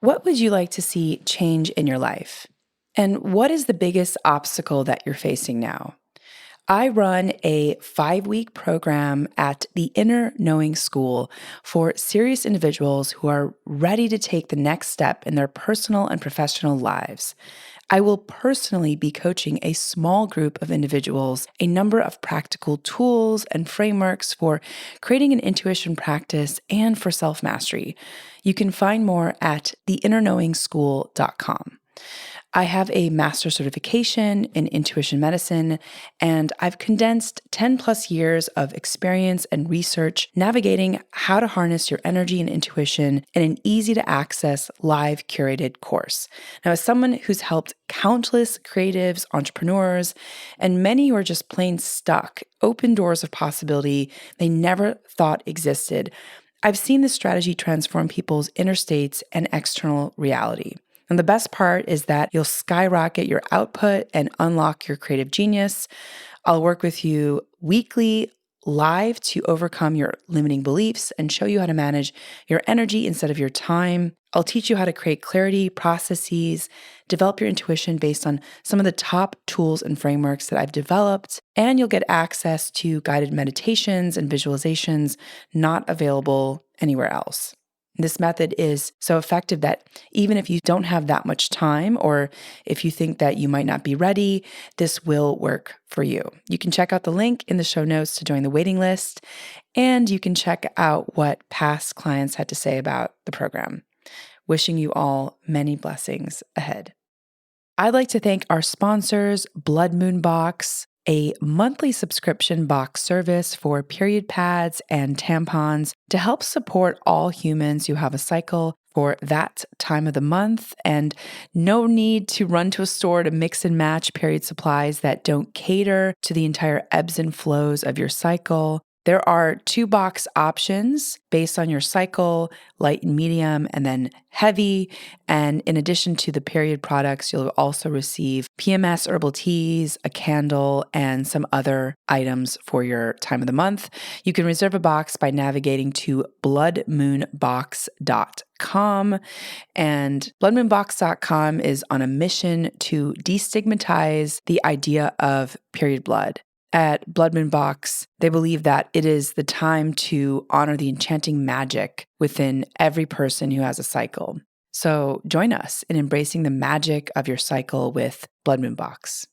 What would you like to see change in your life? And what is the biggest obstacle that you're facing now? I run a 5-week program at the Inner Knowing School for serious individuals who are ready to take the next step in their personal and professional lives. I will personally be coaching a small group of individuals, a number of practical tools and frameworks for creating an intuition practice and for self mastery. You can find more at theinnerknowingschool.com. I have a master's certification in intuition medicine, and I've condensed 10 plus years of experience and research navigating how to harness your energy and intuition in an easy to access live curated course. Now, as someone who's helped countless creatives, entrepreneurs, and many who are just plain stuck, open doors of possibility they never thought existed, I've seen this strategy transform people's inner states and external reality. And the best part is that you'll skyrocket your output and unlock your creative genius. I'll work with you weekly live to overcome your limiting beliefs and show you how to manage your energy instead of your time. I'll teach you how to create clarity, processes, develop your intuition based on some of the top tools and frameworks that I've developed. And you'll get access to guided meditations and visualizations not available anywhere else. This method is so effective that even if you don't have that much time, or if you think that you might not be ready, this will work for you. You can check out the link in the show notes to join the waiting list, and you can check out what past clients had to say about the program. Wishing you all many blessings ahead. I'd like to thank our sponsors, Blood Moon Box, a monthly subscription box service for period pads and tampons to help support all humans who have a cycle for that time of the month, and no need to run to a store to mix and match period supplies that don't cater to the entire ebbs and flows of your cycle. There are 2 box options based on your cycle, light and medium, and then heavy. And in addition to the period products, you'll also receive PMS herbal teas, a candle, and some other items for your time of the month. You can reserve a box by navigating to bloodmoonbox.com. And bloodmoonbox.com is on a mission to destigmatize the idea of period blood. At Blood Moon Box, they believe that it is the time to honor the enchanting magic within every person who has a cycle. So join us in embracing the magic of your cycle with Blood Moon Box.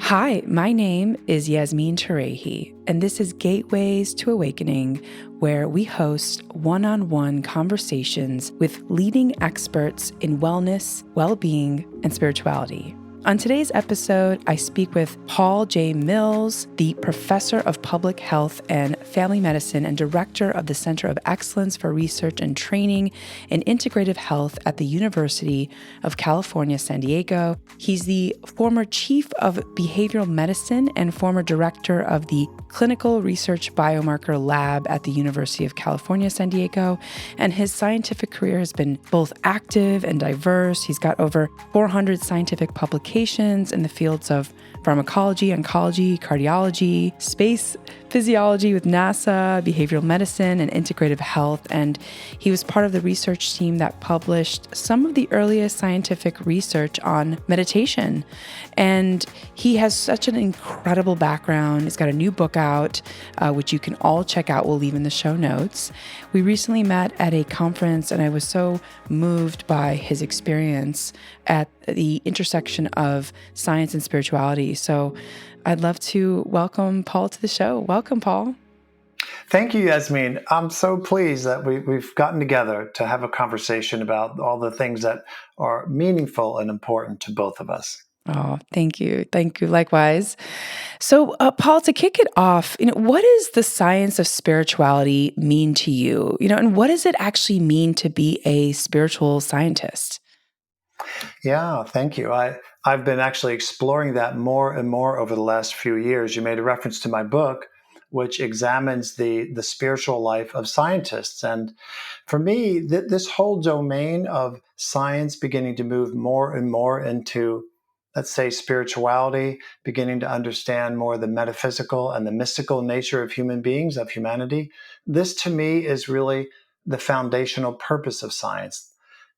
Hi, my name is Yasmin Tarehi, and this is Gateways to Awakening, where we host one-on-one conversations with leading experts in wellness, well-being, and spirituality. On today's episode, I speak with Paul J. Mills, the professor of public health and family medicine and director of the Center of Excellence for Research and Training in Integrative Health at the University of California, San Diego. He's the former chief of behavioral medicine and former director of the Clinical Research Biomarker Lab at the University of California, San Diego. And his scientific career has been both active and diverse. He's got over 400 scientific publications in the fields of pharmacology, oncology, cardiology, space physiology with NASA, behavioral medicine, and integrative health. And he was part of the research team that published some of the earliest scientific research on meditation. And he has such an incredible background. He's got a new book out, which you can all check out. We'll leave in the show notes. We recently met at a conference, and I was so moved by his experience at the intersection of science and spirituality. So I'd love to welcome Paul to the show. Welcome, Paul. Thank you, Yasmin. I'm so pleased that we've gotten together to have a conversation about all the things that are meaningful and important to both of us. Oh, thank you. Thank you. Likewise. So, Paul, to kick it off, what does the science of spirituality mean to you? And what does it actually mean to be a spiritual scientist? Yeah, thank you. I've been actually exploring that more and more over the last few years. You made a reference to my book, which examines the spiritual life of scientists. And for me, this whole domain of science beginning to move more and more into, let's say, spirituality, beginning to understand more the metaphysical and the mystical nature of human beings, of humanity. This to me is really the foundational purpose of science.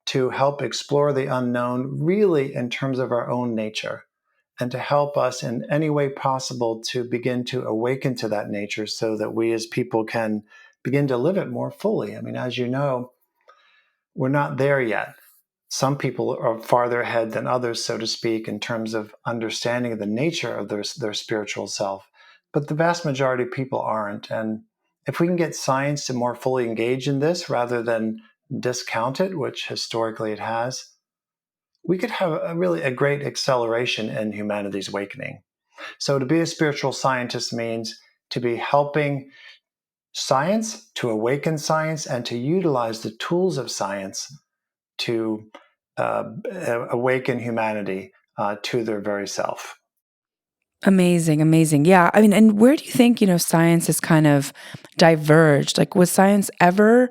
to help explore the unknown, really in terms of our own nature, and to help us in any way possible to begin to awaken to that nature so that we as people can begin to live it more fully. I mean, as you know, we're not there yet. Some people are farther ahead than others, so to speak, in terms of understanding the nature of their spiritual self. But the vast majority of people aren't. And if we can get science to more fully engage in this rather than discount it, which historically it has, we could have really a great acceleration in humanity's awakening. So to be a spiritual scientist means to be helping science, to awaken science, and to utilize the tools of science to awaken humanity to their very self. Amazing, amazing. Yeah. I mean, and where do you think, science has kind of diverged? Like, was science ever,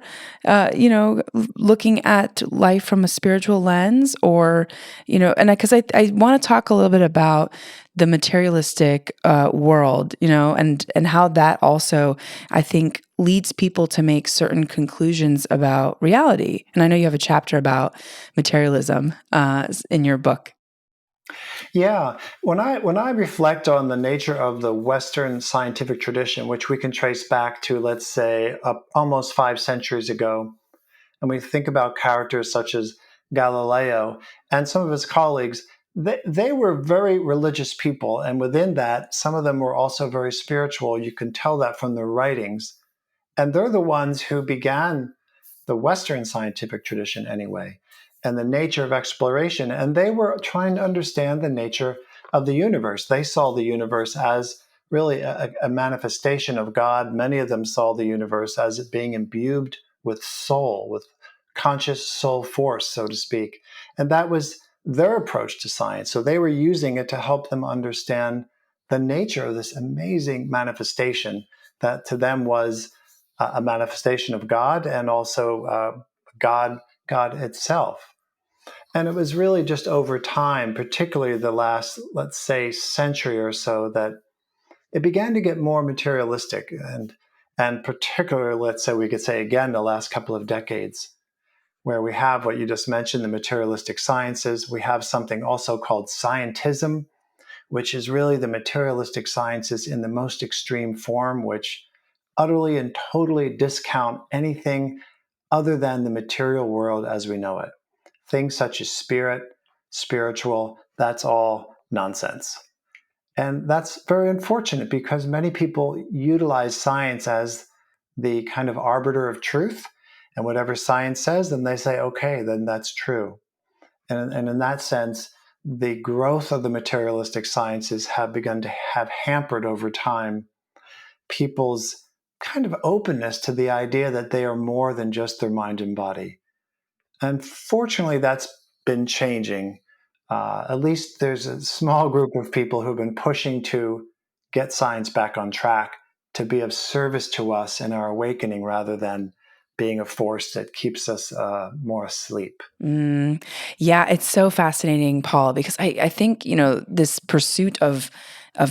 looking at life from a spiritual lens or, and because I want to talk a little bit about the materialistic world, and how that also, I think, leads people to make certain conclusions about reality. And I know you have a chapter about materialism in your book. Yeah, when I reflect on the nature of the Western scientific tradition, which we can trace back to, let's say, almost 5 centuries ago, and we think about characters such as Galileo and some of his colleagues, they were very religious people, and within that, some of them were also very spiritual. You can tell that from their writings, and they're the ones who began the Western scientific tradition anyway, and the nature of exploration. And they were trying to understand the nature of the universe. They saw the universe as really a manifestation of God. Many of them saw the universe as it being imbued with soul, with conscious soul force, so to speak. And that was their approach to science. So they were using it to help them understand the nature of this amazing manifestation that to them was a manifestation of God and also God, God itself. And it was really just over time, particularly the last, let's say, century or so, that it began to get more materialistic, and particularly, let's say, we could say again, the last couple of decades, where we have what you just mentioned, the materialistic sciences. We have something also called scientism, which is really the materialistic sciences in the most extreme form, which utterly and totally discount anything other than the material world as we know it. Things such as spirit, spiritual, that's all nonsense. And that's very unfortunate because many people utilize science as the kind of arbiter of truth. And whatever science says, then they say, okay, then that's true. And in that sense, the growth of the materialistic sciences have begun to have hampered over time people's kind of openness to the idea that they are more than just their mind and body. Unfortunately, that's been changing. At least there's a small group of people who've been pushing to get science back on track to be of service to us in our awakening rather than being a force that keeps us more asleep. Mm, yeah, it's so fascinating, Paul, because I think, this pursuit of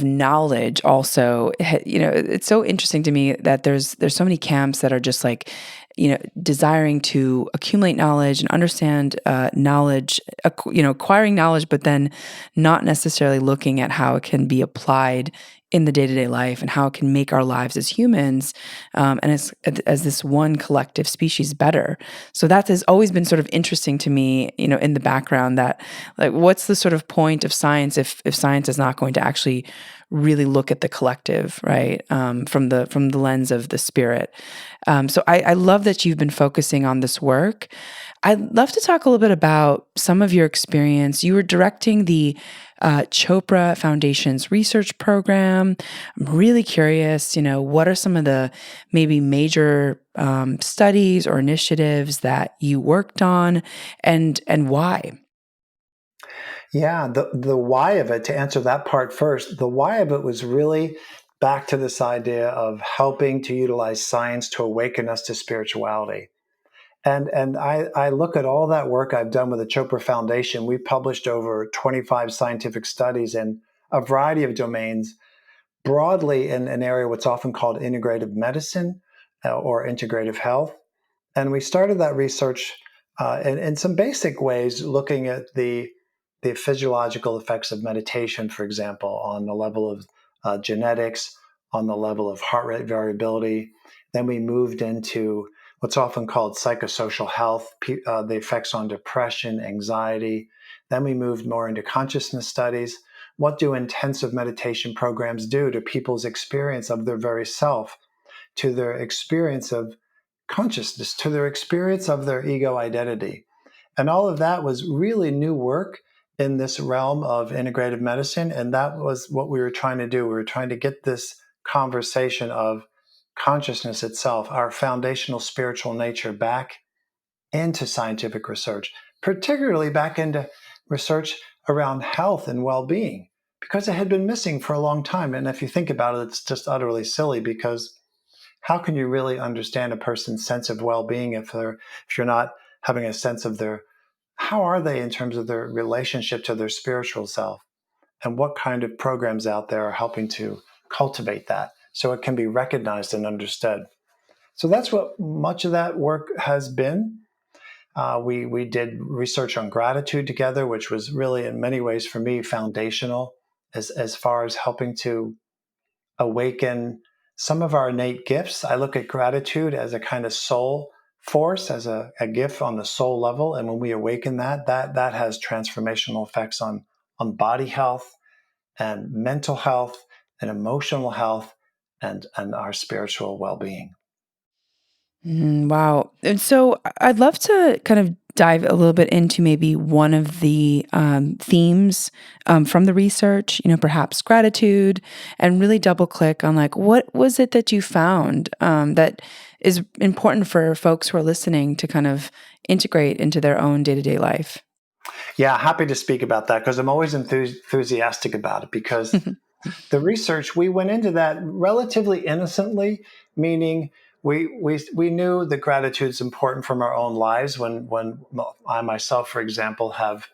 knowledge also, it's so interesting to me that there's so many camps that are just like, desiring to accumulate knowledge and understand knowledge, acquiring knowledge, but then not necessarily looking at how it can be applied in the day-to-day life and how it can make our lives as humans and as this one collective species better. So that has always been sort of interesting to me, in the background that like what's the sort of point of science if science is not going to actually really look at the collective, right? From the lens of the spirit. So I love that you've been focusing on this work. I'd love to talk a little bit about some of your experience. You were directing the Chopra Foundation's research program. I'm really curious, what are some of the maybe major studies or initiatives that you worked on and why? Yeah, the why of it, to answer that part first, the why of it was really back to this idea of helping to utilize science to awaken us to spirituality. And I look at all that work I've done with the Chopra Foundation. We've published over 25 scientific studies in a variety of domains, broadly in an area what's often called integrative medicine or integrative health. And we started that research in some basic ways, looking at the physiological effects of meditation, for example, on the level of genetics, on the level of heart rate variability. Then we moved into what's often called psychosocial health, the effects on depression, anxiety. Then we moved more into consciousness studies. What do intensive meditation programs do to people's experience of their very self, to their experience of consciousness, to their experience of their ego identity? And all of that was really new work in this realm of integrative medicine. And that was what we were trying to do. We were trying to get this conversation of consciousness itself, our foundational spiritual nature, back into scientific research, particularly back into research around health and well being, because it had been missing for a long time. And if you think about it, it's just utterly silly, because how can you really understand a person's sense of well being if you're not having a sense of their how are they in terms of their relationship to their spiritual self, and what kind of programs out there are helping to cultivate that so it can be recognized and understood? So that's what much of that work has been. We did research on gratitude together, which was really in many ways for me foundational as far as helping to awaken some of our innate gifts. I look at gratitude as a kind of soul force, as a gift on the soul level. And when we awaken that has transformational effects on body health and mental health and emotional health and our spiritual well-being. Wow. And so I'd love to kind of dive a little bit into maybe one of the themes from the research, perhaps gratitude, and really double click on like, what was it that you found that is important for folks who are listening to kind of integrate into their own day-to-day life? Yeah, happy to speak about that because I'm always enthusiastic about it, because the research, we went into that relatively innocently, meaning we knew that gratitude is important from our own lives. When I myself, for example, have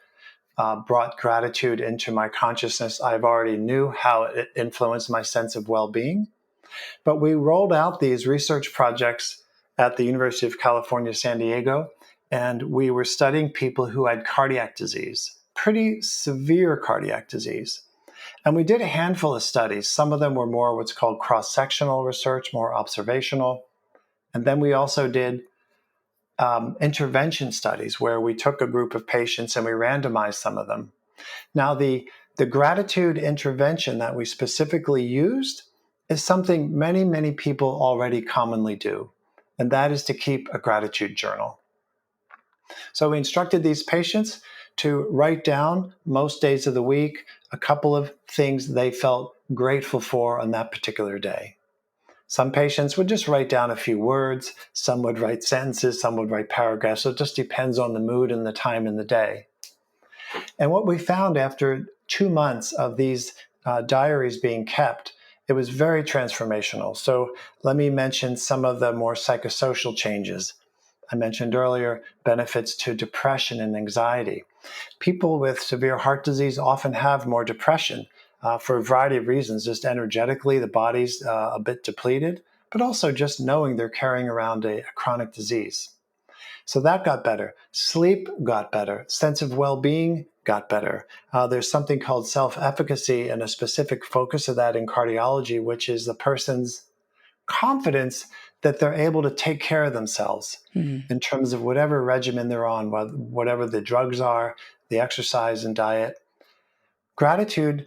brought gratitude into my consciousness, I've already knew how it influenced my sense of well-being. But we rolled out these research projects at the University of California, San Diego, and we were studying people who had cardiac disease, pretty severe cardiac disease. And we did a handful of studies. Some of them were more what's called cross-sectional research, more observational. And then we also did intervention studies where we took a group of patients and we randomized some of them. Now, the gratitude intervention that we specifically used is something many, many people already commonly do, and that is to keep a gratitude journal. So we instructed these patients to write down most days of the week a couple of things they felt grateful for on that particular day. Some patients would just write down a few words, some would write sentences, some would write paragraphs. So it just depends on the mood and the time in the day. And what we found after 2 months of these diaries being kept, it was very transformational. So let me mention some of the more psychosocial changes. I mentioned earlier benefits to depression and anxiety. People with severe heart disease often have more depression for a variety of reasons. Just energetically, the body's a bit depleted, but also just knowing they're carrying around a chronic disease. So that got better. Sleep got better. Sense of well-being got better. There's something called self-efficacy and a specific focus of that in cardiology, which is the person's confidence that they're able to take care of themselves Mhm. in terms of whatever regimen they're on, whatever the drugs are, the exercise and diet. Gratitude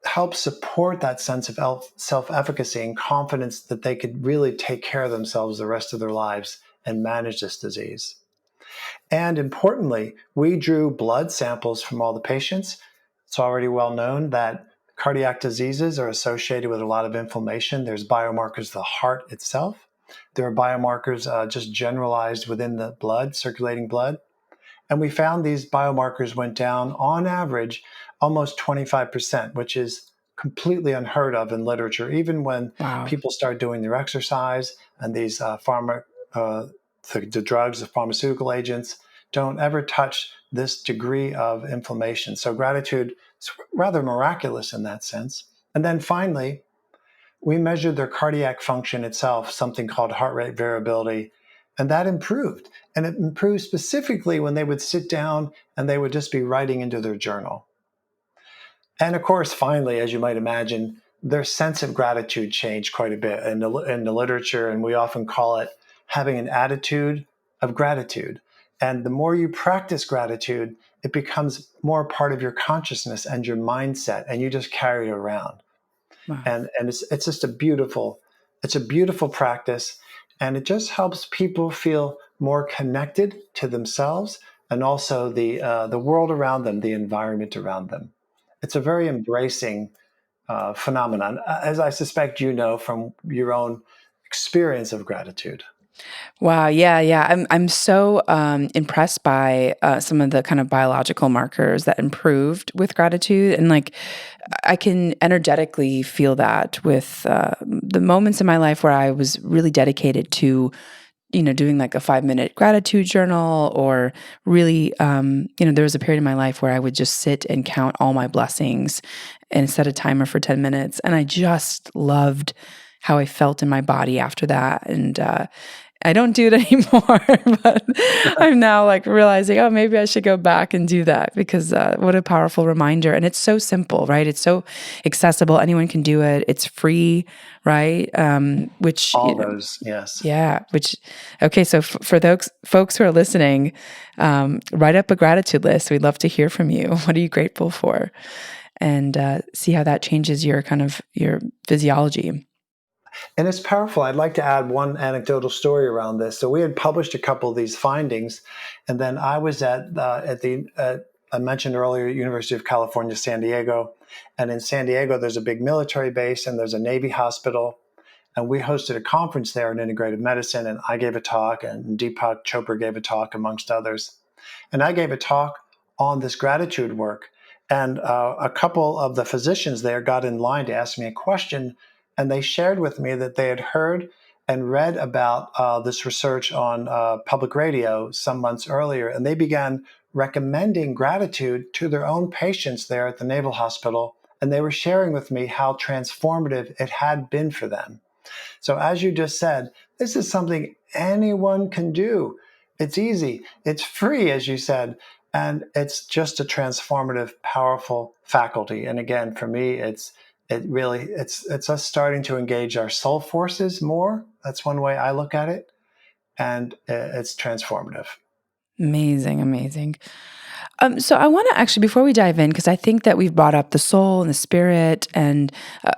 helps support that sense of self-efficacy and confidence that they could really take care of themselves the rest of their lives and manage this disease. And importantly, we drew blood samples from all the patients. It's already well known that cardiac diseases are associated with a lot of inflammation. There's biomarkers of the heart itself. There are biomarkers just generalized within the blood, circulating blood. And we found these biomarkers went down on average almost 25%, which is completely unheard of in literature. Even when Wow. people start doing their exercise and these the drugs, the pharmaceutical agents, don't ever touch this degree of inflammation. So gratitude is rather miraculous in that sense. And then finally, we measured their cardiac function itself, something called heart rate variability. And that improved. And it improved specifically when they would sit down and they would just be writing into their journal. And of course, finally, as you might imagine, their sense of gratitude changed quite a bit in the literature. And we often call it having an attitude of gratitude. And the more you practice gratitude, it becomes more part of your consciousness and your mindset, and you just carry it around. Wow. And it's just a beautiful practice, and it just helps people feel more connected to themselves and also the world around them, the environment around them. It's a very embracing phenomenon, as I suspect you know from your own experience of gratitude. Wow. Yeah. Yeah. I'm so impressed by some of the kind of biological markers that improved with gratitude, and like I can energetically feel that with the moments in my life where I was really dedicated to doing like a 5-minute gratitude journal, or really, there was a period in my life where I would just sit and count all my blessings and set a timer for 10 minutes. And I just loved how I felt in my body after that. And I don't do it anymore, but I'm now like realizing, oh, maybe I should go back and do that, because what a powerful reminder. And it's so simple, right? It's so accessible. Anyone can do it. It's free, right? Which, All those, yes. yeah, okay. So for those folks who are listening, write up a gratitude list. We'd love to hear from you. What are you grateful for? And see how that changes your kind of your physiology. And it's powerful. I'd like to add one anecdotal story around this. So we had published a couple of these findings, and then I was I mentioned earlier, University of California, San Diego. And in San Diego, there's a big military base and there's a Navy hospital. And we hosted a conference there in integrative medicine, and I gave a talk, and Deepak Chopra gave a talk, amongst others. And I gave a talk on this gratitude work. And a couple of the physicians there got in line to ask me a question. And they shared with me that they had heard and read about this research on public radio some months earlier. And they began recommending gratitude to their own patients there at the Naval Hospital. And they were sharing with me how transformative it had been for them. So, as you just said, this is something anyone can do. It's easy, it's free, as you said, and it's just a transformative, powerful faculty. And again, for me, it's us starting to engage our soul forces more. That's one way I look at it, and it's transformative. Amazing, amazing. So I want to actually, before we dive in, because I think that we've brought up the soul and the spirit and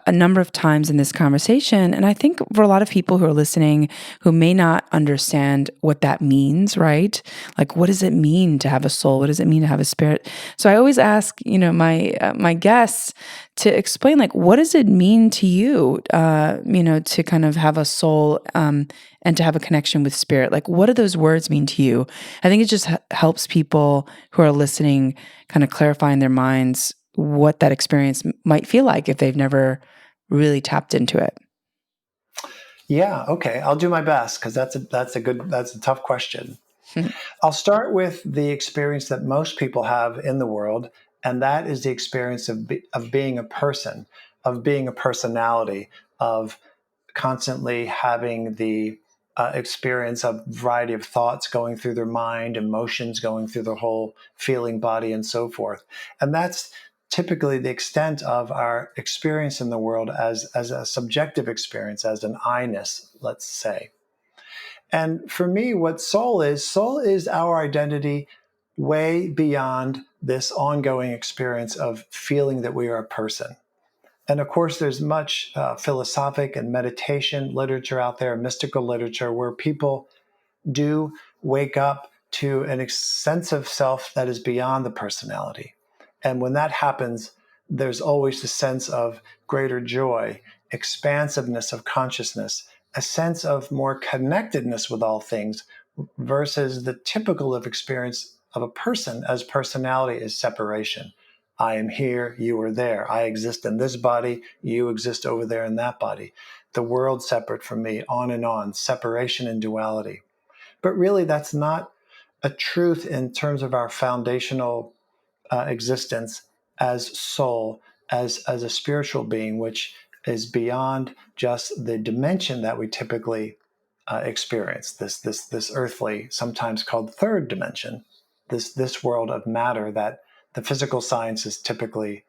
a number of times in this conversation, and I think for a lot of people who are listening who may not understand what that means, right? Like, what does it mean to have a soul? What does it mean to have a spirit? So I always ask, my guests to explain, like, what does it mean to you, to kind of have a soul and to have a connection with spirit? Like, what do those words mean to you? I think it just helps people who are listening kind of clarify in their minds what that experience might feel like if they've never really tapped into it. Yeah, okay, I'll do my best because that's a tough question. I'll start with the experience that most people have in the world, and that is the experience of being a person, of being a personality, of constantly having the experience of a variety of thoughts going through their mind, emotions going through their whole feeling body, and so forth. And that's typically the extent of our experience in the world as a subjective experience, as an I-ness, let's say. And for me, what soul is our identity way beyond this ongoing experience of feeling that we are a person. And of course, there's much philosophic and meditation literature out there, mystical literature, where people do wake up to sense of self that is beyond the personality. And when that happens, there's always the sense of greater joy, expansiveness of consciousness, a sense of more connectedness with all things versus the typical of experience of a person as personality is separation. I am here, you are there. I exist in this body, you exist over there in that body. The world separate from me, on, separation and duality. But really, that's not a truth in terms of our foundational existence as soul, as a spiritual being, which is beyond just the dimension that we typically experience, this earthly, sometimes called third dimension, this world of matter that the physical sciences typically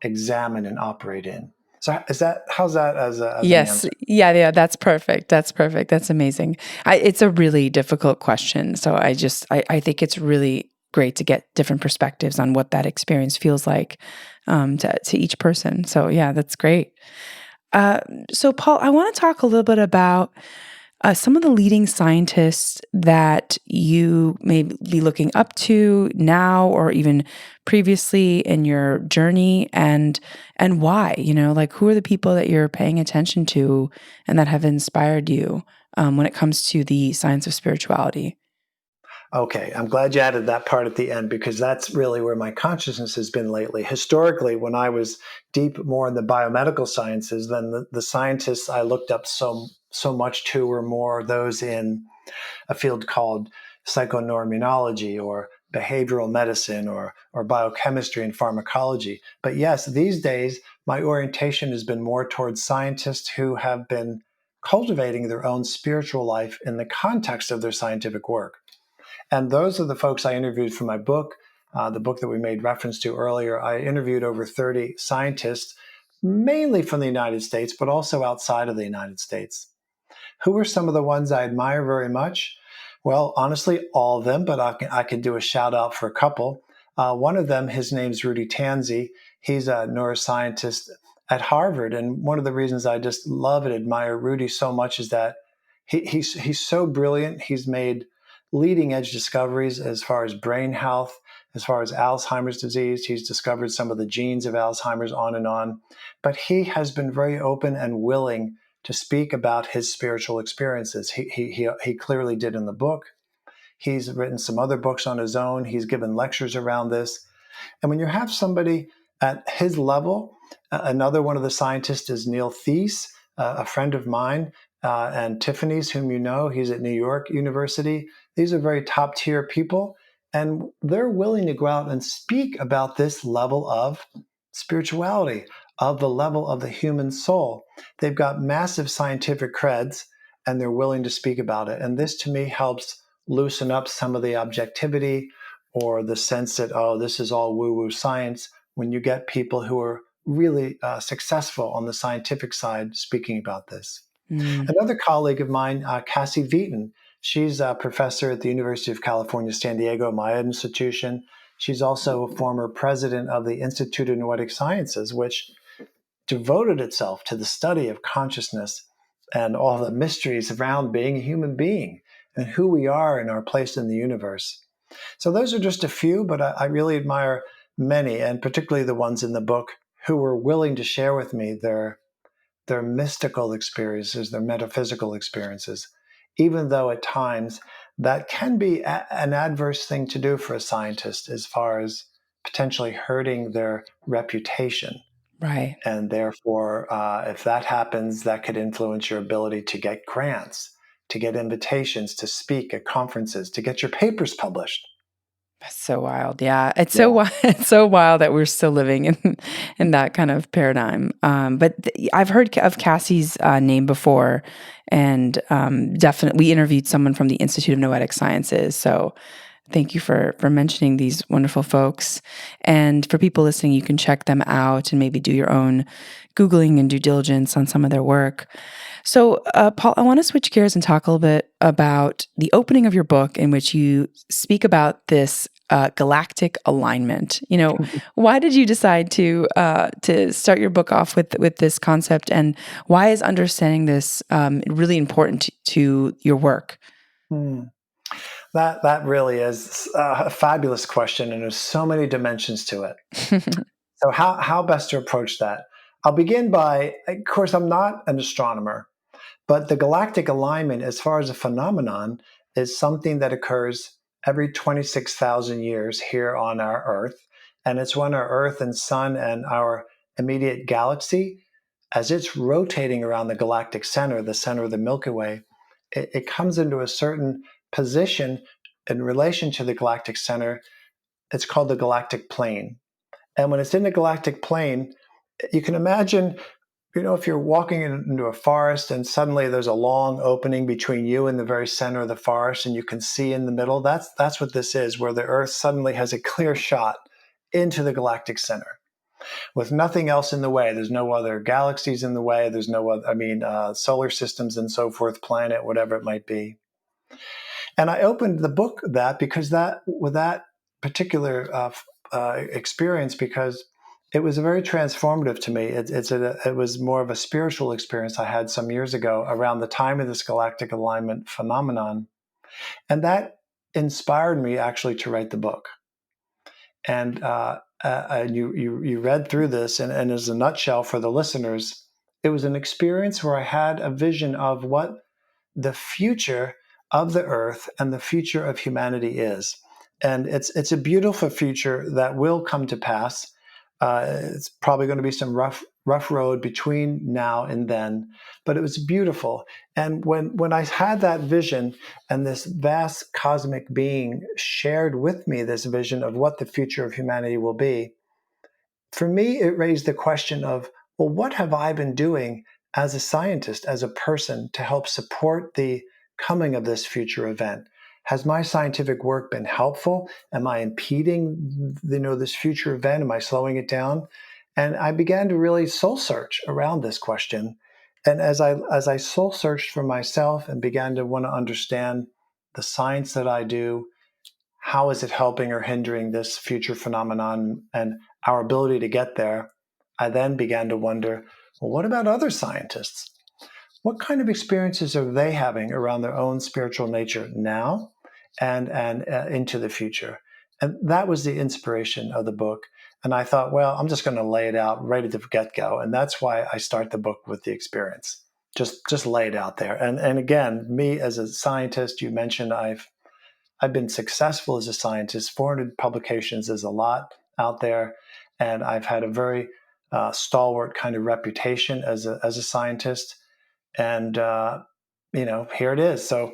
examine and operate in. So how's that as an Yes. answer? Yeah, yeah, that's perfect. That's perfect. That's amazing. It's a really difficult question. So I think it's really great to get different perspectives on what that experience feels like to each person. So yeah, that's great. Uh, so Paul, I want to talk a little bit about some of the leading scientists that you may be looking up to now or even previously in your journey, and why, like who are the people that you're paying attention to and that have inspired you when it comes to the science of spirituality? Okay, I'm glad you added that part at the end because that's really where my consciousness has been lately. Historically, when I was deep more in the biomedical sciences, then the scientists I looked up so much to were more those in a field called psychoneuroimmunology or behavioral medicine or biochemistry and pharmacology. But yes, these days my orientation has been more towards scientists who have been cultivating their own spiritual life in the context of their scientific work. And those are the folks I interviewed for my book, the book that we made reference to earlier. I interviewed over 30 scientists, mainly from the United States, but also outside of the United States. Who are some of the ones I admire very much? Well, honestly, all of them, but I could do a shout out for a couple. One of them, his name's Rudy Tanzi. He's a neuroscientist at Harvard. And one of the reasons I just love and admire Rudy so much is that he's so brilliant. He's made leading edge discoveries as far as brain health, as far as Alzheimer's disease. He's discovered some of the genes of Alzheimer's, on and on. But he has been very open and willing to speak about his spiritual experiences. He clearly did in the book. He's written some other books on his own. He's given lectures around this. And when you have somebody at his level, another one of the scientists is Neil Thies, a friend of mine, and Tiffany's, whom you know. He's at New York University. These are very top tier people, and they're willing to go out and speak about this level of spirituality, of the level of the human soul. They've got massive scientific creds, and they're willing to speak about it. And this, to me, helps loosen up some of the objectivity or the sense that, oh, this is all woo woo science, when you get people who are really successful on the scientific side speaking about this. Mm, Another colleague of mine, Cassie Veaton, she's a professor at the University of California, San Diego, my institution. She's also a former president of the Institute of Noetic Sciences, which devoted itself to the study of consciousness and all the mysteries around being a human being and who we are and our place in the universe. So those are just a few, but I really admire many, and particularly the ones in the book who were willing to share with me their mystical experiences, their metaphysical experiences, even though at times that can be an adverse thing to do for a scientist as far as potentially hurting their reputation. right. And therefore, if that happens, that could influence your ability to get grants, to get invitations to speak at conferences, to get your papers published. That's so wild. Yeah, it's so Yeah. wild. It's so wild that we're still living in that kind of paradigm. I've heard of Cassie's name before, and definitely we interviewed someone from the Institute of Noetic Sciences. So thank you for mentioning these wonderful folks. And for people listening, you can check them out and maybe do your own Googling and due diligence on some of their work. So, Paul, I want to switch gears and talk a little bit about the opening of your book, in which you speak about this galactic alignment. Why did you decide to start your book off with this concept, and why is understanding this really important to your work? Hmm. That really is a fabulous question, and there's so many dimensions to it. So how best to approach that? I'll begin by, of course, I'm not an astronomer, but the galactic alignment, as far as a phenomenon, is something that occurs every 26,000 years here on our Earth, and it's when our Earth and Sun and our immediate galaxy, as it's rotating around the galactic center, the center of the Milky Way, it comes into a certain position in relation to the galactic center. It's called the galactic plane. And when it's in the galactic plane, you can imagine If you're walking into a forest and suddenly there's a long opening between you and the very center of the forest, and you can see in the middle, that's what this is, where the Earth suddenly has a clear shot into the galactic center with nothing else in the way. There's no other galaxies in the way. There's no other, solar systems and so forth, planet, whatever it might be. And I opened the book that because that with that particular experience, because it was very transformative to me. It was more of a spiritual experience I had some years ago around the time of this galactic alignment phenomenon, and that inspired me actually to write the book. And you read through this, and as a nutshell for the listeners, it was an experience where I had a vision of what the future of the earth and the future of humanity is. And it's a beautiful future that will come to pass. It's probably going to be some rough road between now and then, but it was beautiful. And when I had that vision, and this vast cosmic being shared with me this vision of what the future of humanity will be, for me, it raised the question of, well, what have I been doing as a scientist, as a person, to help support the coming of this future event? Has my scientific work been helpful? Am I impeding, this future event? Am I slowing it down? And I began to really soul search around this question. And as I soul searched for myself and began to want to understand the science that I do, how is it helping or hindering this future phenomenon and our ability to get there? I then began to wonder, well, what about other scientists? What kind of experiences are they having around their own spiritual nature now and into the future? And that was the inspiration of the book. And I thought, well, I'm just going to lay it out right at the get-go. And that's why I start the book with the experience. Just lay it out there. And again, me as a scientist, you mentioned I've been successful as a scientist. 400 publications is a lot out there, and I've had a very stalwart kind of reputation as a scientist. And here it is. So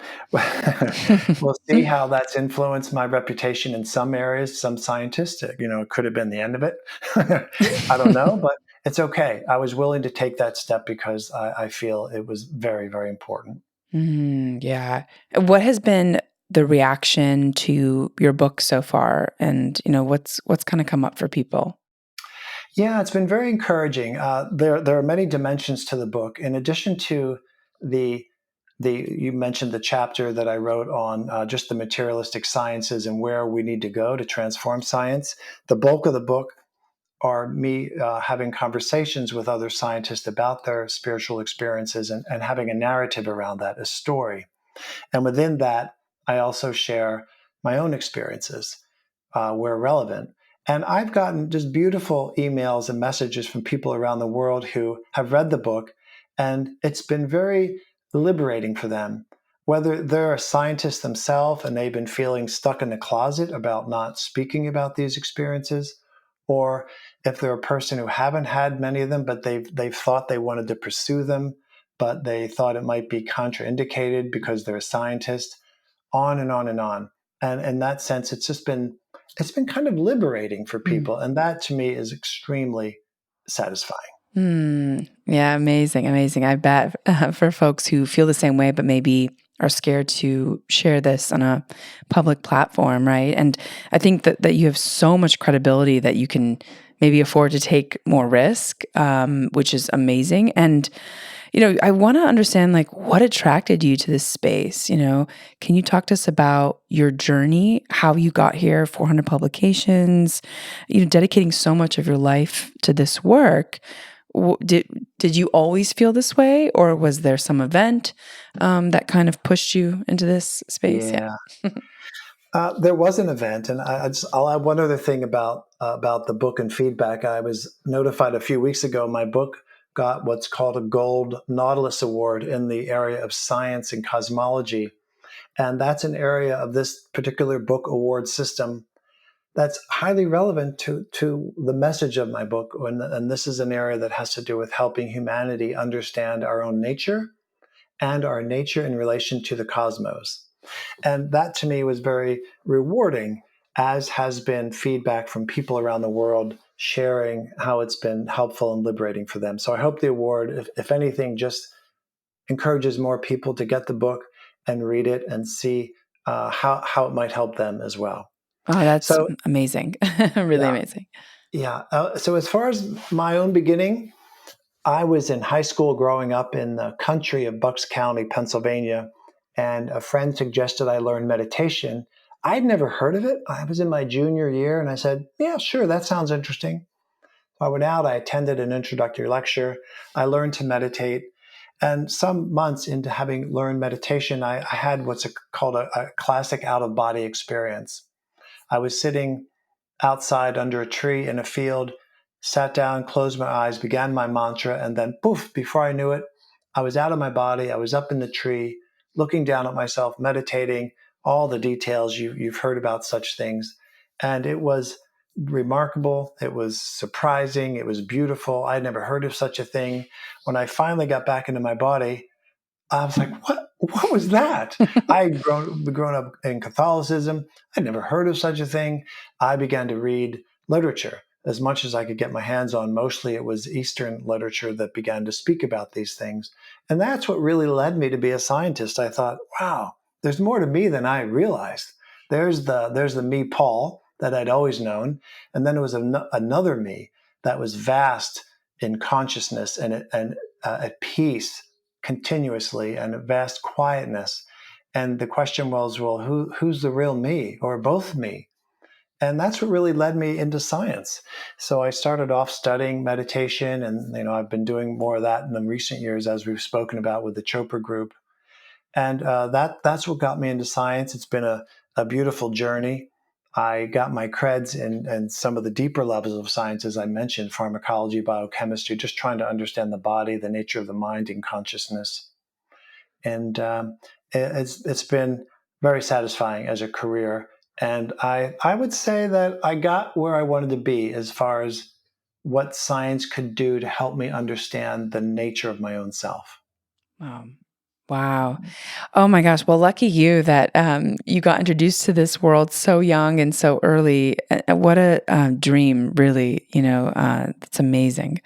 we'll see how that's influenced my reputation in some areas. Some scientists, it could have been the end of it. I don't know, but it's okay. I was willing to take that step because I feel it was very, very important. Yeah. What has been the reaction to your book so far? And, what's kind of come up for people? Yeah, it's been very encouraging. There are many dimensions to the book. In addition to the you mentioned the chapter that I wrote on just the materialistic sciences and where we need to go to transform science. The bulk of the book are me having conversations with other scientists about their spiritual experiences and having a narrative around that, a story. And within that, I also share my own experiences where relevant. And I've gotten just beautiful emails and messages from people around the world who have read the book, and it's been very liberating for them. Whether they're a scientist themselves and they've been feeling stuck in the closet about not speaking about these experiences, or if they're a person who haven't had many of them, but they've thought they wanted to pursue them, but they thought it might be contraindicated because they're a scientist, on and on and on. And in that sense, it's been kind of liberating for people. And that to me is extremely satisfying. Yeah, amazing, amazing. I bet for folks who feel the same way, but maybe are scared to share this on a public platform, right? And I think that you have so much credibility that you can maybe afford to take more risk, which is amazing. And I want to understand like what attracted you to this space. Can you talk to us about your journey, how you got here, 400 publications, dedicating so much of your life to this work? Did you always feel this way, or was there some event that kind of pushed you into this space? Yeah. Yeah. There was an event, and I'll add one other thing about the book and feedback. I was notified a few weeks ago my book got what's called a Gold Nautilus Award in the area of science and cosmology, and that's an area of this particular book award system that's highly relevant to the message of my book. And this is an area that has to do with helping humanity understand our own nature and our nature in relation to the cosmos. And that to me was very rewarding. as has been feedback from people around the world sharing how it's been helpful and liberating for them. So I hope the award, if anything, just encourages more people to get the book and read it and see how it might help them as well. Oh, that's So, amazing. Really yeah, amazing. yeah. So, as far as my own beginning, I was in high school growing up in the country of Bucks County, Pennsylvania, and a friend suggested I learn meditation. I'd never heard of it. I was in my junior year, and I said, "Yeah, sure, that sounds interesting." So I went out, I attended an introductory lecture, I learned to meditate. And some months into having learned meditation, I had what's called a classic out of body experience. I was sitting outside under a tree in a field, sat down, closed my eyes, began my mantra, and then poof, before I knew it, I was out of my body. I was up in the tree, looking down at myself, meditating, all the details you've heard about such things. And it was remarkable. It was surprising. It was beautiful. I'd never heard of such a thing. When I finally got back into my body, I was like, what? What was that? I had grown up in Catholicism. I'd never heard of such a thing. I began to read literature as much as I could get my hands on. Mostly it was Eastern literature that began to speak about these things. And that's what really led me to be a scientist. I thought, wow, there's more to me than I realized. There's the me, Paul, that I'd always known. And then there was another me that was vast in consciousness and at peace continuously and a vast quietness. And the question was, well, who's the real me or both me? And that's what really led me into science. So I started off studying meditation, and I've been doing more of that in the recent years, as we've spoken about with the Chopra group. And that's what got me into science. It's been a beautiful journey. I got my creds in some of the deeper levels of science, as I mentioned, pharmacology, biochemistry, just trying to understand the body, the nature of the mind and consciousness. And it's been very satisfying as a career. And I would say that I got where I wanted to be as far as what science could do to help me understand the nature of my own self. Wow. Wow. Oh my gosh. Well, lucky you that you got introduced to this world so young and so early. What a dream, really. It's amazing.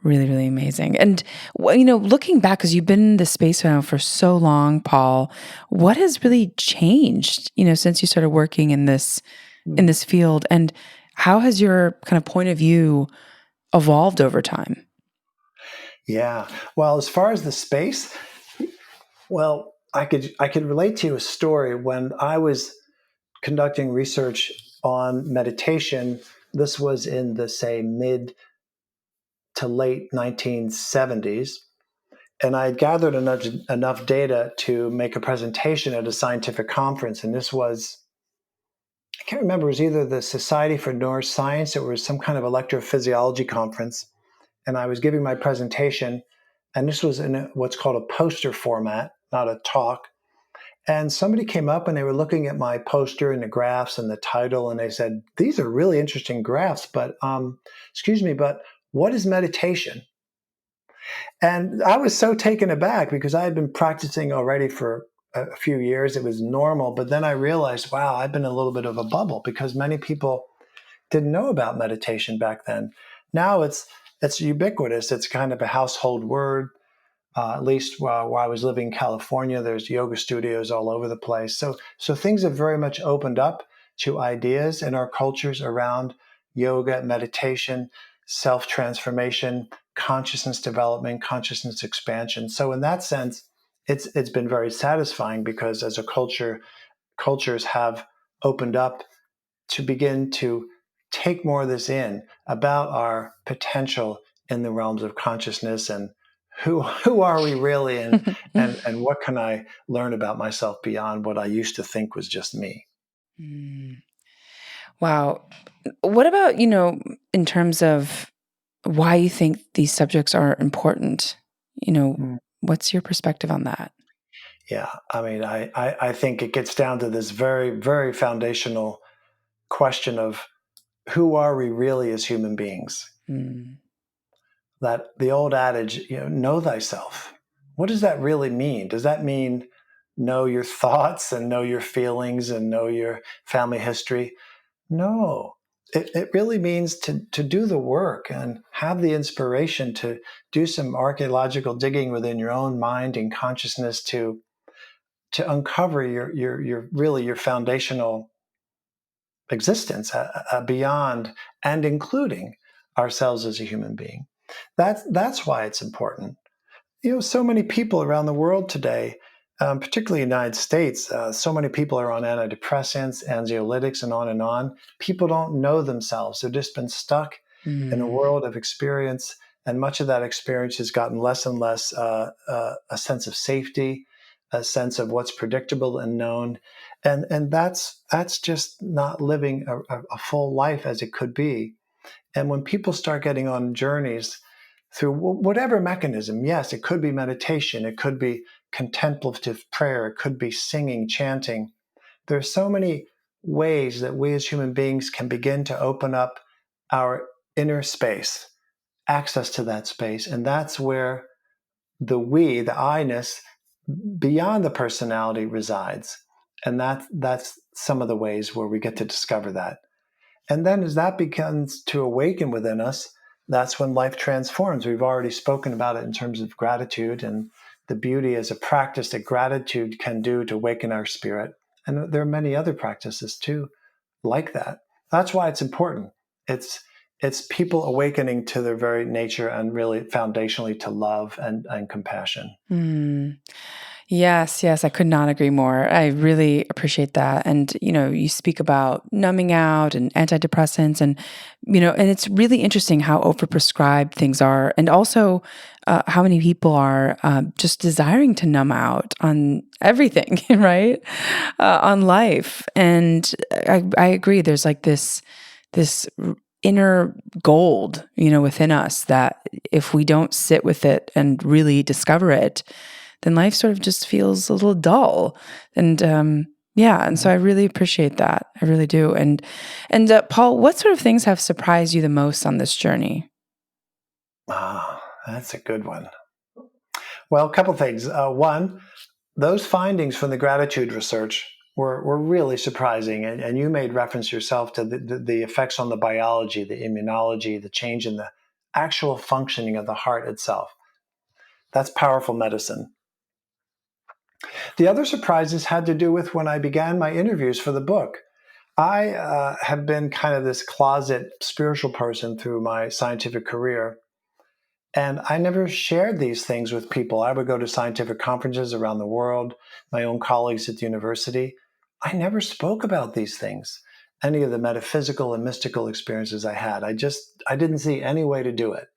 Really, really amazing. And, looking back, because you've been in this space now for so long, Paul, what has really changed, since you started working in this field? And how has your kind of point of view evolved over time? Yeah. Well, as far as the space, well, I could relate to you a story when I was conducting research on meditation. This was in the say mid to late 1970s. And I had gathered enough data to make a presentation at a scientific conference. And this was, I can't remember, it was either the Society for Neuroscience or it was some kind of electrophysiology conference. And I was giving my presentation. And this was in what's called a poster format, not a talk. And somebody came up and they were looking at my poster and the graphs and the title. And they said, "These are really interesting graphs, but excuse me, but what is meditation?" And I was so taken aback because I had been practicing already for a few years. It was normal. But then I realized, wow, I've been in a little bit of a bubble because many people didn't know about meditation back then. Now it's ubiquitous. It's kind of a household word. At least while I was living in California, there's yoga studios all over the place. So things have very much opened up to ideas in our cultures around yoga, meditation, self transformation, consciousness development, consciousness expansion. So in that sense, it's been very satisfying because as a culture, cultures have opened up to begin to take more of this in about our potential in the realms of consciousness and who are we really and what can I learn about myself beyond what I used to think was just me. Mm. Wow. What about, in terms of why you think these subjects are important? Mm. What's your perspective on that? Yeah, I mean, I think it gets down to this very, very foundational question of who are we really as human beings? Mm. That the old adage, know thyself. What does that really mean? Does that mean know your thoughts and know your feelings and know your family history? No. It really means to do the work and have the inspiration to do some archaeological digging within your own mind and consciousness to uncover your really your foundational existence beyond and including ourselves as a human being. That's why it's important. So many people around the world today, particularly in the United States, so many people are on antidepressants, anxiolytics, and on and on. People don't know themselves. They've just been stuck in a Mm. world of experience, and much of that experience has gotten less and less a sense of safety, a sense of what's predictable and known, and that's just not living a full life as it could be. And when people start getting on journeys through whatever mechanism, yes, it could be meditation, it could be contemplative prayer, it could be singing, chanting. There's so many ways that we as human beings can begin to open up our inner space, access to that space. And that's where the we, the I-ness, beyond the personality resides. And that's some of the ways where we get to discover that. And then as that begins to awaken within us, that's when life transforms. We've already spoken about it in terms of gratitude and the beauty as a practice that gratitude can do to awaken our spirit. And there are many other practices too, like that. That's why it's important. It's people awakening to their very nature and really foundationally to love and compassion. Mm. Yes, yes, I could not agree more. I really appreciate that. And, you speak about numbing out and antidepressants and it's really interesting how overprescribed things are. And also how many people are just desiring to numb out on everything, right? On life. And I agree. There's like this inner gold, within us that if we don't sit with it and really discover it, then life sort of just feels a little dull. And yeah, and so I really appreciate that. I really do. And Paul, what sort of things have surprised you the most on this journey? Ah, that's a good one. Well, a couple things. One, those findings from the gratitude research were really surprising. And you made reference yourself to the effects on the biology, the immunology, the change in the actual functioning of the heart itself. That's powerful medicine. The other surprises had to do with when I began my interviews for the book. I have been kind of this closet spiritual person through my scientific career. And I never shared these things with people. I would go to scientific conferences around the world, my own colleagues at the university. I never spoke about these things, any of the metaphysical and mystical experiences I had. I didn't see any way to do it.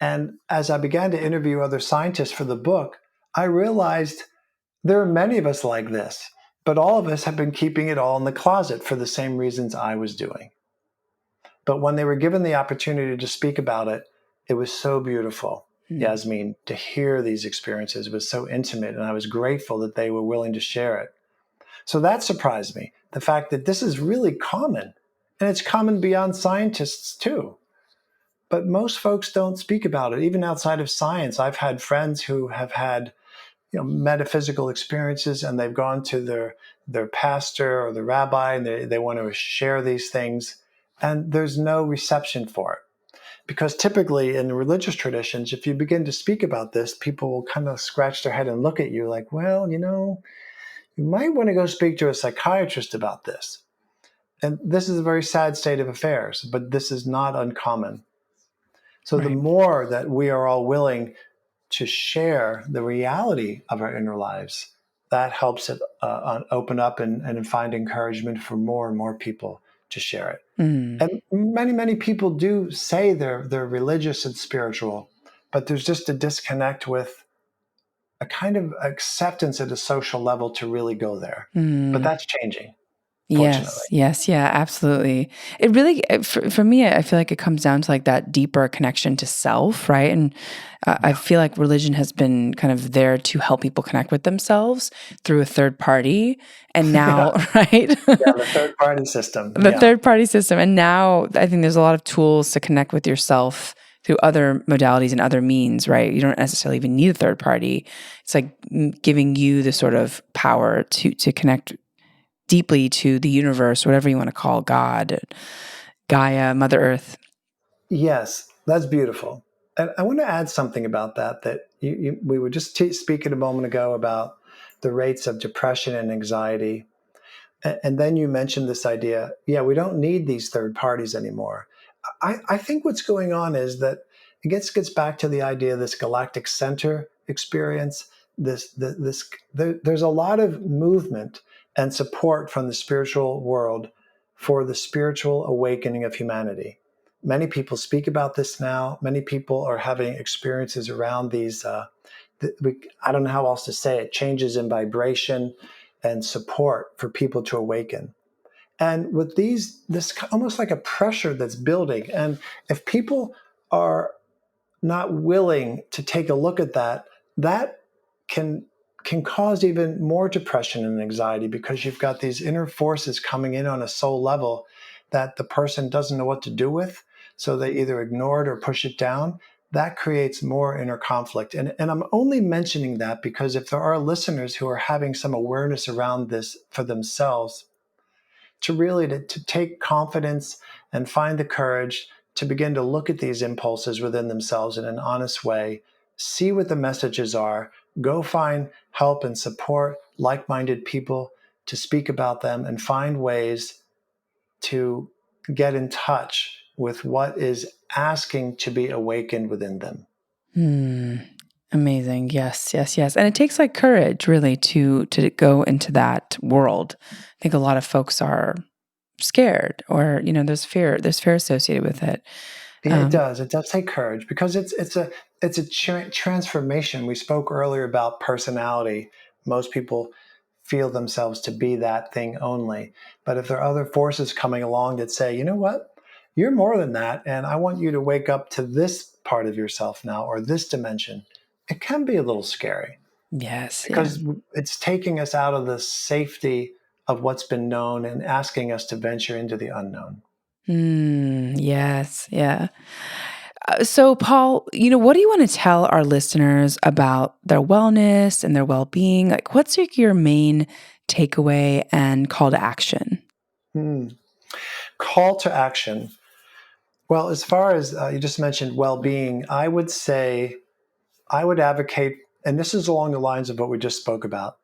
And as I began to interview other scientists for the book, I realized there are many of us like this, but all of us have been keeping it all in the closet for the same reasons I was doing. But when they were given the opportunity to speak about it, it was so beautiful, Hmm. Yasmin, to hear these experiences was so intimate. And I was grateful that they were willing to share it. So that surprised me. The fact that this is really common, and it's common beyond scientists too. But most folks don't speak about it. Even outside of science, I've had friends who have had metaphysical experiences, and they've gone to their pastor or the rabbi, and they want to share these things, and there's no reception for it. Because typically in the religious traditions, if you begin to speak about this, people will kind of scratch their head and look at you like, well, you might want to go speak to a psychiatrist about this. And this is a very sad state of affairs, but this is not uncommon. So the Right. more that we are all willing to share the reality of our inner lives, that helps it open up and find encouragement for more and more people to share it. Mm. And many, many people do say they're religious and spiritual, but there's just a disconnect with a kind of acceptance at a social level to really go there. But Mm. that's changing, fortunately. Yes, yes, yeah, absolutely. It really, for me, I feel like it comes down to like that deeper connection to self, right? And I Yeah. feel like religion has been kind of there to help people connect with themselves through a third party. And Yeah. now, right? Yeah. The third party system. The Yeah. third party system. And now I think there's a lot of tools to connect with yourself through other modalities and other means, right? You don't necessarily even need a third party. It's like giving you the sort of power to connect deeply to the universe, whatever you want to call God, Gaia, Mother Earth. Yes, that's beautiful. And I want to add something about that, we were just speaking a moment ago about the rates of depression and anxiety. And then you mentioned this idea, yeah, we don't need these third parties anymore. I think what's going on is that it gets back to the idea of this galactic center experience. There's a lot of movement and support from the spiritual world for the spiritual awakening of humanity. Many people speak about this now. Many people are having experiences around these. I don't know how else to say it. Changes in vibration and support for people to awaken. And with this almost like a pressure that's building. And if people are not willing to take a look at that, that can can cause even more depression and anxiety, because you've got these inner forces coming in on a soul level that the person doesn't know what to do with. So they either ignore it or push it down. That creates more inner conflict. And I'm only mentioning that because if there are listeners who are having some awareness around this for themselves, to really to take confidence and find the courage to begin to look at these impulses within themselves in an honest way, see what the messages are, go find help and support like-minded people to speak about them, and find ways to get in touch with what is asking to be awakened within them. Hmm. Amazing. Yes, yes, yes. And it takes like courage really to go into that world. I think a lot of folks are scared, or there's fear associated with it. Yeah, it Um, does. It does take courage, because it's a transformation. We spoke earlier about personality. Most people feel themselves to be that thing only. But if there are other forces coming along that say, you know what, you're more than that, and I want you to wake up to this part of yourself now, or this dimension, it can be a little scary, yes, yeah. because it's taking us out of the safety of what's been known and asking us to venture into the unknown. Yes, yeah. So, Paul, what do you want to tell our listeners about their wellness and their well-being? Like, what's your main takeaway and call to action? Hmm. Call to action. Well, as far as you just mentioned well-being, I would say I would advocate, and this is along the lines of what we just spoke about,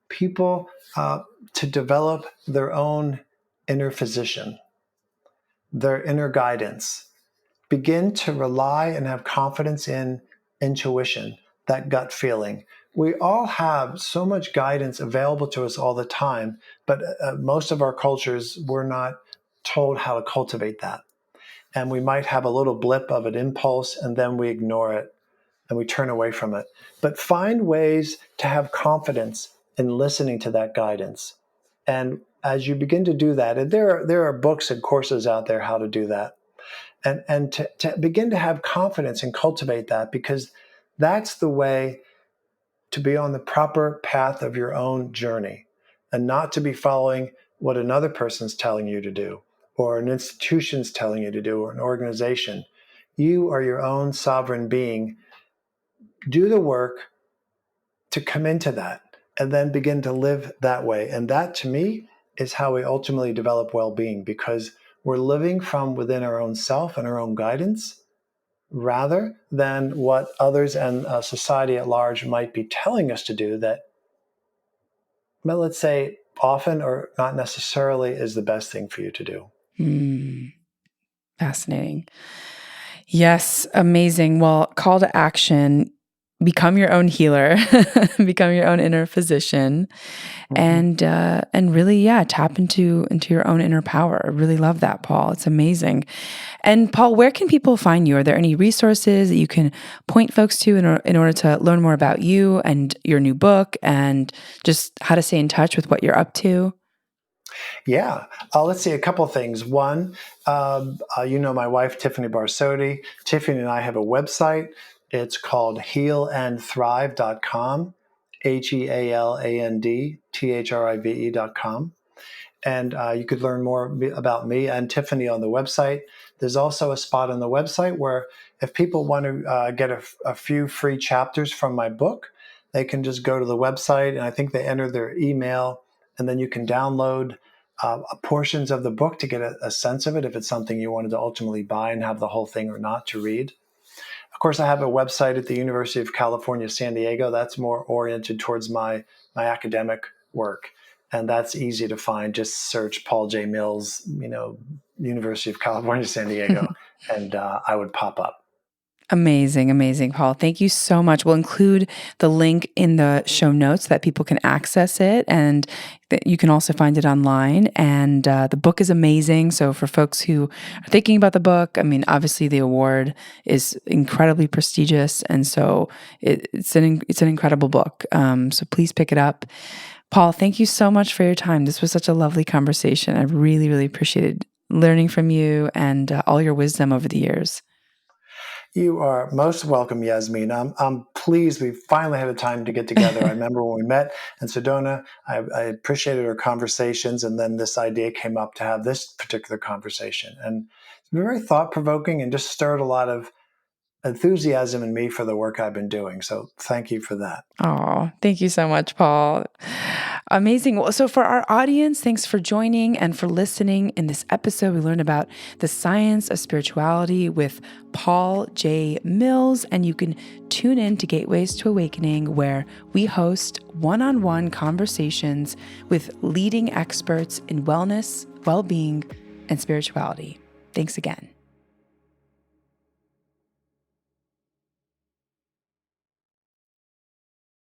people to develop their own inner physician, their inner guidance. Begin to rely and have confidence in intuition, that gut feeling. We all have so much guidance available to us all the time, but most of our cultures, we're not told how to cultivate that. And we might have a little blip of an impulse and then we ignore it and we turn away from it. But find ways to have confidence in listening to that guidance. And as you begin to do that, and there are books and courses out there how to do that, and to begin to have confidence and cultivate that, because that's the way to be on the proper path of your own journey, and not to be following what another person's telling you to do, or an institution's telling you to do, or an organization. You are your own sovereign being. Do the work to come into that, and then begin to live that way. And that, to me, is how we ultimately develop well-being, because we're living from within our own self and our own guidance, rather than what others and society at large might be telling us to do, that, well, let's say, often or not necessarily is the best thing for you to do. Hmm. Fascinating. Yes, amazing. Well, call to action, become your own healer, become your own inner physician, Mhm. and really, yeah, tap into your own inner power. I really love that, Paul. It's amazing. And Paul, where can people find you? Are there any resources that you can point folks to in order to learn more about you and your new book, and just how to stay in touch with what you're up to? Yeah. Let's see, a couple of things. One, my wife, Tiffany Barsotti. Tiffany and I have a website. It's called healandthrive.com, healandthrive.com. And you could learn more about me and Tiffany on the website. There's also a spot on the website where, if people want to get a few free chapters from my book, they can just go to the website, and I think they enter their email, and then you can download portions of the book to get a sense of it if it's something you wanted to ultimately buy and have the whole thing or not to read. Of course, I have a website at the University of California, San Diego. That's more oriented towards my academic work, and that's easy to find. Just search Paul J. Mills, University of California, San Diego, and I would pop up. Amazing, amazing, Paul. Thank you so much. We'll include the link in the show notes so that people can access it, and that you can also find it online. And the book is amazing. So for folks who are thinking about the book, I mean, obviously the award is incredibly prestigious, and so it's an incredible book. So please pick it up. Paul, thank you so much for your time. This was such a lovely conversation. I really, really appreciated learning from you and all your wisdom over the years. You are most welcome, Yasmin. I'm pleased we finally had a time to get together. I remember when we met in Sedona, I appreciated our conversations, and then this idea came up to have this particular conversation. And it's been very thought-provoking and just stirred a lot of enthusiasm in me for the work I've been doing. So thank you for that. Oh, thank you so much, Paul. Amazing. Well, so for our audience, thanks for joining and for listening. In this episode, we learned about the science of spirituality with Paul J. Mills, and you can tune in to Gateways to Awakening, where we host one-on-one conversations with leading experts in wellness, well-being, and spirituality. Thanks again.